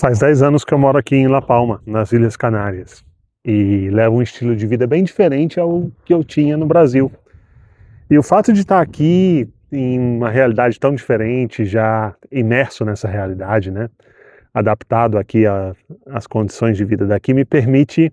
Faz 10 anos que eu moro aqui em La Palma, nas Ilhas Canárias, e levo um estilo de vida bem diferente ao que eu tinha no Brasil. E o fato de estar aqui em uma realidade tão diferente, já imerso nessa realidade, né, adaptado aqui às condições de vida daqui, me permite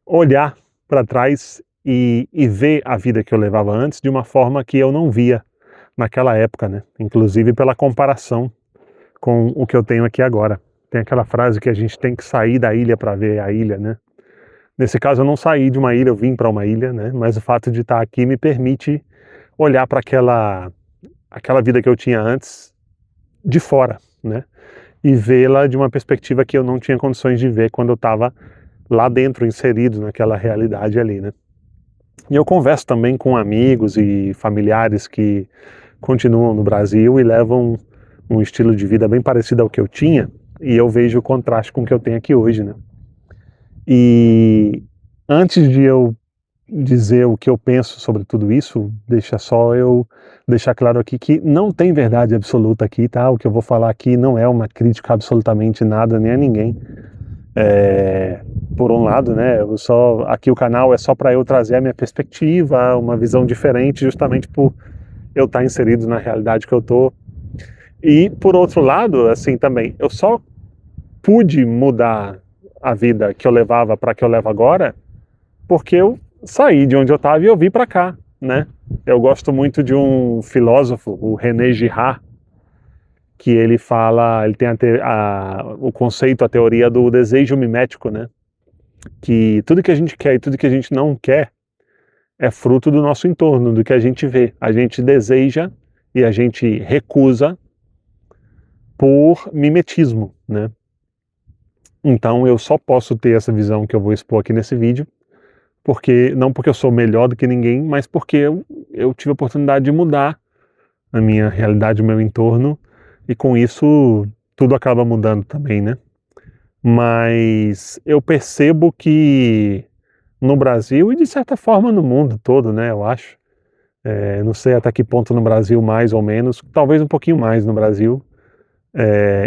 olhar para trás e ver a vida que eu levava antes de uma forma que eu não via naquela época, né, inclusive pela comparação com o que eu tenho aqui agora. Tem aquela frase que a gente tem que sair da ilha para ver a ilha, né? Nesse caso eu não saí de uma ilha, eu vim para uma ilha, né? Mas o fato de estar aqui me permite olhar para aquela vida que eu tinha antes de fora, né? E vê-la de uma perspectiva que eu não tinha condições de ver quando eu estava lá dentro, inserido naquela realidade ali, né? E eu converso também com amigos e familiares que continuam no Brasil e levam um estilo de vida bem parecido ao que eu tinha, e eu vejo o contraste com o que eu tenho aqui hoje, né? E antes de eu dizer o que eu penso sobre tudo isso, deixa só eu deixar claro aqui que não tem verdade absoluta aqui, tá? O que eu vou falar aqui não é uma crítica a absolutamente nada, nem a ninguém. Por um lado, né, aqui o canal é só para eu trazer a minha perspectiva, uma visão diferente, justamente por eu estar inserido na realidade que eu tô. E por outro lado, assim, também, eu só pude mudar a vida que eu levava para a que eu levo agora porque eu saí de onde eu estava e eu vim para cá, né? Eu gosto muito de um filósofo, o René Girard, que ele fala, ele tem o conceito, a teoria do desejo mimético, né? Que tudo que a gente quer e tudo que a gente não quer é fruto do nosso entorno, do que a gente vê. A gente deseja e a gente recusa por mimetismo, né? Então eu só posso ter essa visão que eu vou expor aqui nesse vídeo, não porque eu sou melhor do que ninguém, mas porque eu tive a oportunidade de mudar a minha realidade, o meu entorno, e com isso tudo acaba mudando também, né? Mas eu percebo que no Brasil, e de certa forma no mundo todo, né, eu acho, não sei até que ponto no Brasil mais ou menos, talvez um pouquinho mais no Brasil,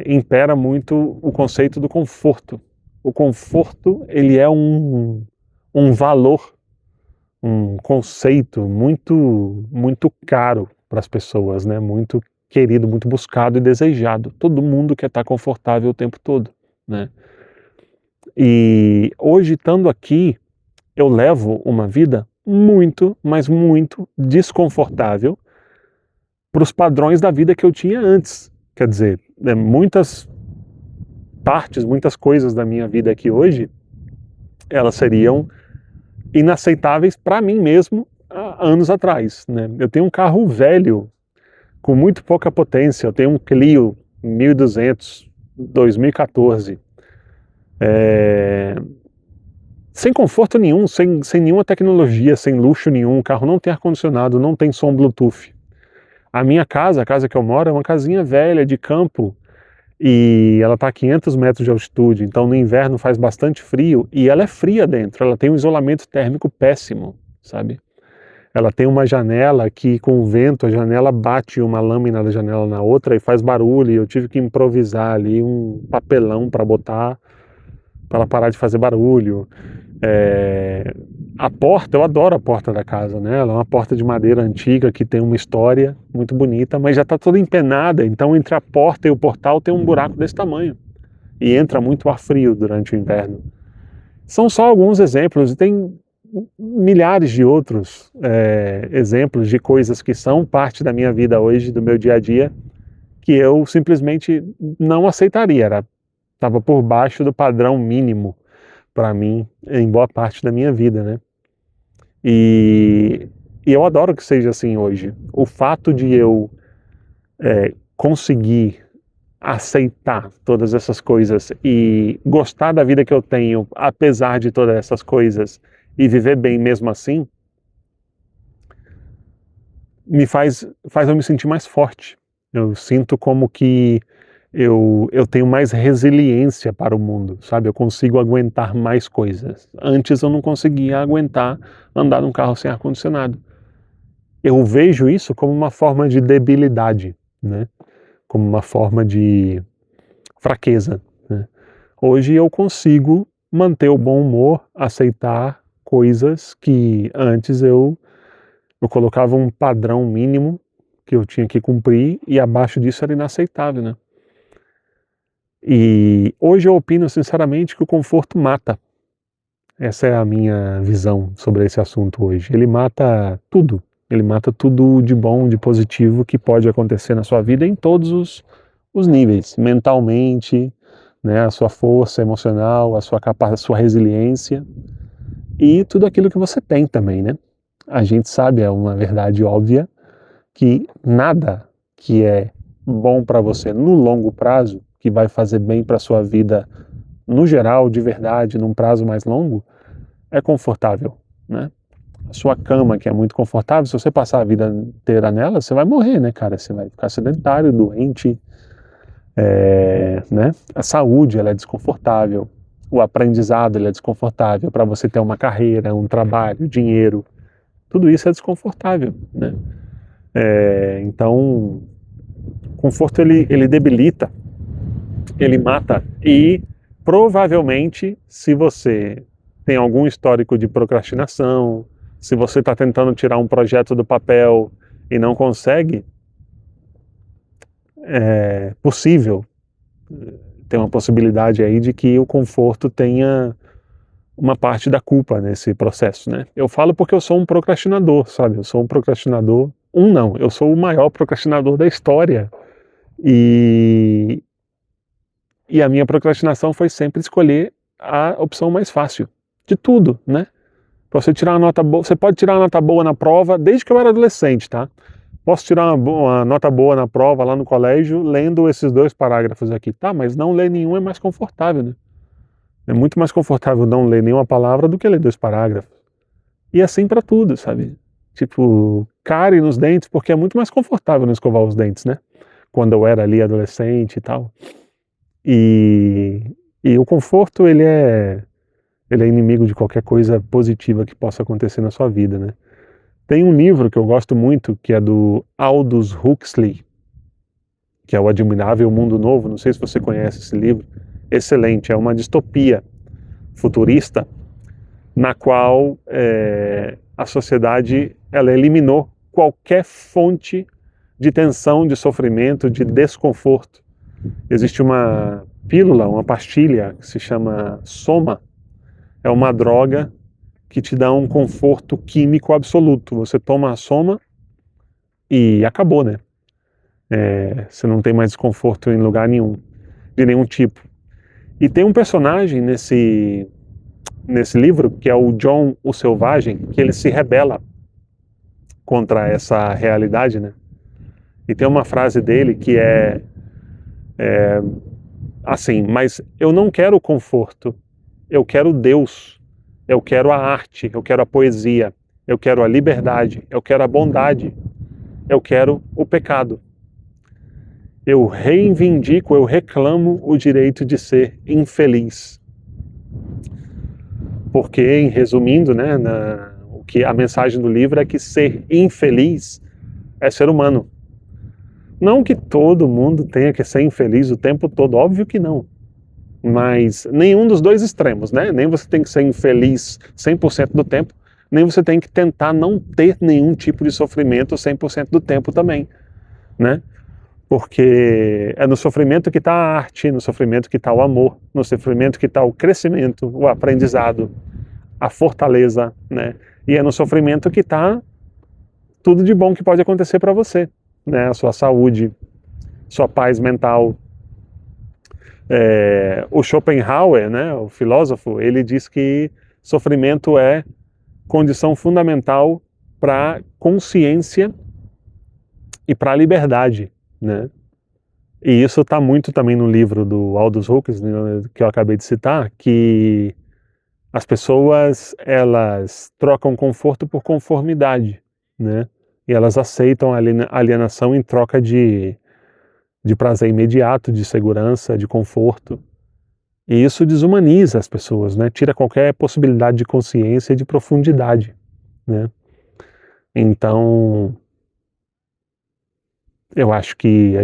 impera muito o conceito do conforto. O conforto, ele é um valor, um conceito muito caro para as pessoas, né? Muito querido, muito buscado e desejado. Todo mundo quer estar confortável o tempo todo, né? E hoje, estando aqui, eu levo uma vida muito, mas muito desconfortável para os padrões da vida que eu tinha antes. Quer dizer, muitas partes, muitas coisas da minha vida aqui hoje, elas seriam inaceitáveis para mim mesmo há anos atrás, né? Eu tenho um carro velho com muito pouca potência, eu tenho um Clio 1200 2014, sem conforto nenhum, sem nenhuma tecnologia, sem luxo nenhum. O carro não tem ar-condicionado, não tem som Bluetooth. A minha casa, a casa que eu moro, é uma casinha velha de campo, e ela está a 500 metros de altitude, então no inverno faz bastante frio, e ela é fria dentro, ela tem um isolamento térmico péssimo, sabe? Ela tem uma janela que, com o vento, a janela bate uma lâmina da janela na outra e faz barulho, e eu tive que improvisar ali um papelão para botar, para ela parar de fazer barulho. A porta, eu adoro a porta da casa, né? Ela é uma porta de madeira antiga que tem uma história muito bonita, mas já está toda empenada, então entre a porta e o portal tem um buraco desse tamanho, e entra muito ar frio durante o inverno. São só alguns exemplos, e tem milhares de outros exemplos de coisas que são parte da minha vida hoje, do meu dia a dia, que eu simplesmente não aceitaria, estava por baixo do padrão mínimo para mim em boa parte da minha vida, né? E eu adoro que seja assim hoje. O fato de eu conseguir aceitar todas essas coisas e gostar da vida que eu tenho, apesar de todas essas coisas, e viver bem mesmo assim, faz eu me sentir mais forte. Eu sinto como que eu tenho mais resiliência para o mundo, sabe? Eu consigo aguentar mais coisas. Antes eu não conseguia aguentar andar num carro sem ar-condicionado. Eu vejo isso como uma forma de debilidade, né? Como uma forma de fraqueza, né? Hoje eu consigo manter o bom humor, aceitar coisas que antes eu colocava um padrão mínimo que eu tinha que cumprir e abaixo disso era inaceitável, né? E hoje eu opino sinceramente que o conforto mata. Essa é a minha visão sobre esse assunto hoje. Ele mata tudo. Ele mata tudo de bom, de positivo que pode acontecer na sua vida em todos os níveis. Mentalmente, né, a sua força emocional, a sua resiliência e tudo aquilo que você tem também, né? A gente sabe, é uma verdade óbvia, que nada que é bom para você no longo prazo, que vai fazer bem para sua vida no geral, de verdade, num prazo mais longo, é confortável, né? A sua cama, que é muito confortável, se você passar a vida inteira nela, você vai morrer, né, cara? Você vai ficar sedentário, doente, né? A saúde, ela é desconfortável. O aprendizado, ele é desconfortável para você ter uma carreira, um trabalho, dinheiro. Tudo isso é desconfortável, né? Então, conforto ele debilita, ele mata e provavelmente se você tem algum histórico de procrastinação, se você está tentando tirar um projeto do papel e não consegue, é possível, tem uma possibilidade aí de que o conforto tenha uma parte da culpa nesse processo, né? Eu falo porque eu sou um procrastinador, sabe? Eu sou um procrastinador, eu sou o maior procrastinador da história. E a minha procrastinação foi sempre escolher a opção mais fácil de tudo, né? Pra você tirar uma nota boa, você pode tirar uma nota boa na prova desde que eu era adolescente, tá? Posso tirar uma nota boa na prova lá no colégio lendo esses 2 parágrafos aqui, tá? Mas não ler nenhum é mais confortável, né? É muito mais confortável não ler nenhuma palavra do que ler 2 parágrafos. E assim pra tudo, sabe? Tipo, cárie nos dentes, porque é muito mais confortável não escovar os dentes, né? Quando eu era ali adolescente e tal. E o conforto, ele é inimigo de qualquer coisa positiva que possa acontecer na sua vida, né? Tem um livro que eu gosto muito, que é do Aldous Huxley, que é O Admirável Mundo Novo, não sei se você conhece esse livro, excelente, é uma distopia futurista, na qual a sociedade ela eliminou qualquer fonte de tensão, de sofrimento, de desconforto. Existe uma pílula, uma pastilha que se chama Soma, é uma droga que te dá um conforto químico absoluto. Você toma a Soma e acabou, né? Você não tem mais desconforto em lugar nenhum, de nenhum tipo. E tem um personagem nesse livro, que é o John o Selvagem, que ele se rebela contra essa realidade, né? E tem uma frase dele que é assim, mas eu não quero conforto, eu quero Deus, eu quero a arte, eu quero a poesia, eu quero a liberdade, eu quero a bondade, eu quero o pecado. Eu reivindico, eu reclamo o direito de ser infeliz. Porque, em resumindo, né, o que a mensagem do livro é que ser infeliz é ser humano. Não que todo mundo tenha que ser infeliz o tempo todo, óbvio que não. Mas nenhum dos dois extremos, né? Nem você tem que ser infeliz 100% do tempo, nem você tem que tentar não ter nenhum tipo de sofrimento 100% do tempo também, né? Porque é no sofrimento que está a arte, no sofrimento que está o amor, no sofrimento que está o crescimento, o aprendizado, a fortaleza, né? E é no sofrimento que está tudo de bom que pode acontecer para você, né? A sua saúde, sua paz mental. O Schopenhauer, né, o filósofo, ele diz que sofrimento é condição fundamental para consciência e para a liberdade, né? E isso está muito também no livro do Aldous Huxley, né, que eu acabei de citar, que as pessoas elas trocam conforto por conformidade, né? E elas aceitam a alienação em troca de prazer imediato, de segurança, de conforto. E isso desumaniza as pessoas, né? Tira qualquer possibilidade de consciência e de profundidade, né? Então, eu acho que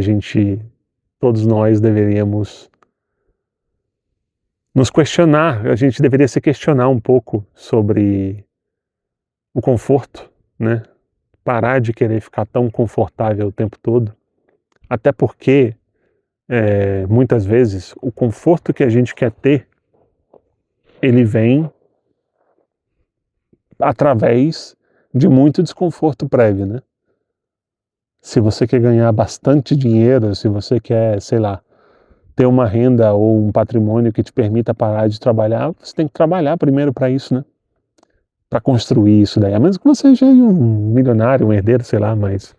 todos nós deveríamos nos questionar, a gente deveria se questionar um pouco sobre o conforto, né? Parar de querer ficar tão confortável o tempo todo, até porque muitas vezes o conforto que a gente quer ter, ele vem através de muito desconforto prévio, né? Se você quer ganhar bastante dinheiro, se você quer, sei lá, ter uma renda ou um patrimônio que te permita parar de trabalhar, você tem que trabalhar primeiro para isso, né? Para construir isso daí. A menos que você seja um milionário, um herdeiro, sei lá, mas...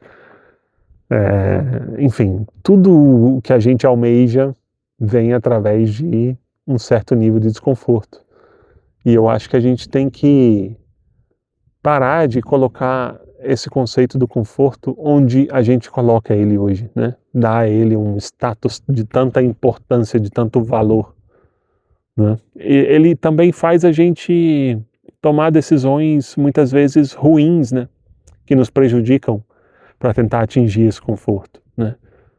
enfim, tudo o que a gente almeja vem através de um certo nível de desconforto. E eu acho que a gente tem que parar de colocar esse conceito do conforto onde a gente coloca ele hoje, né? Dar a ele um status de tanta importância, de tanto valor, né? E ele também faz a gente tomar decisões muitas vezes ruins, né? Que nos prejudicam para tentar atingir esse conforto, né?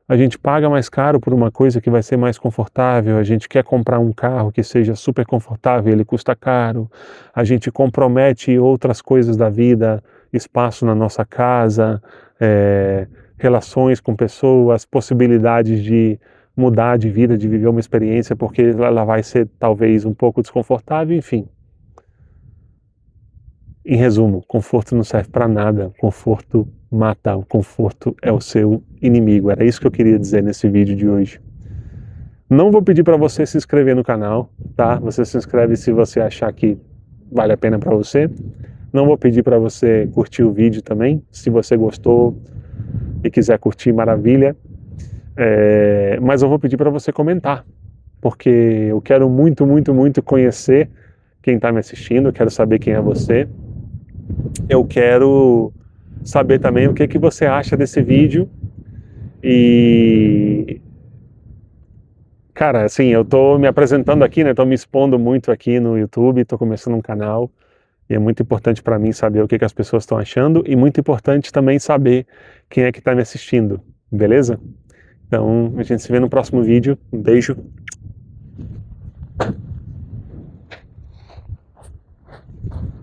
A gente paga mais caro por uma coisa que vai ser mais confortável, a gente quer comprar um carro que seja super confortável, ele custa caro, a gente compromete outras coisas da vida, espaço na nossa casa, relações com pessoas, possibilidades de mudar de vida, de viver uma experiência, porque ela vai ser talvez um pouco desconfortável, enfim. Em resumo, conforto não serve para nada, conforto mata, o conforto é o seu inimigo. Era isso que eu queria dizer nesse vídeo de hoje. Não vou pedir para você se inscrever no canal, tá? Você se inscreve se você achar que vale a pena para você. Não vou pedir para você curtir o vídeo também, se você gostou e quiser curtir, maravilha. Mas eu vou pedir para você comentar, porque eu quero muito, muito, muito conhecer quem está me assistindo, eu quero saber quem é você. Eu quero saber também o que você acha desse vídeo. E, cara, assim, eu tô me apresentando aqui, né? Tô me expondo muito aqui no YouTube, tô começando um canal. E é muito importante para mim saber o que as pessoas estão achando e muito importante também saber quem é que está me assistindo, beleza? Então, a gente se vê no próximo vídeo. Um beijo.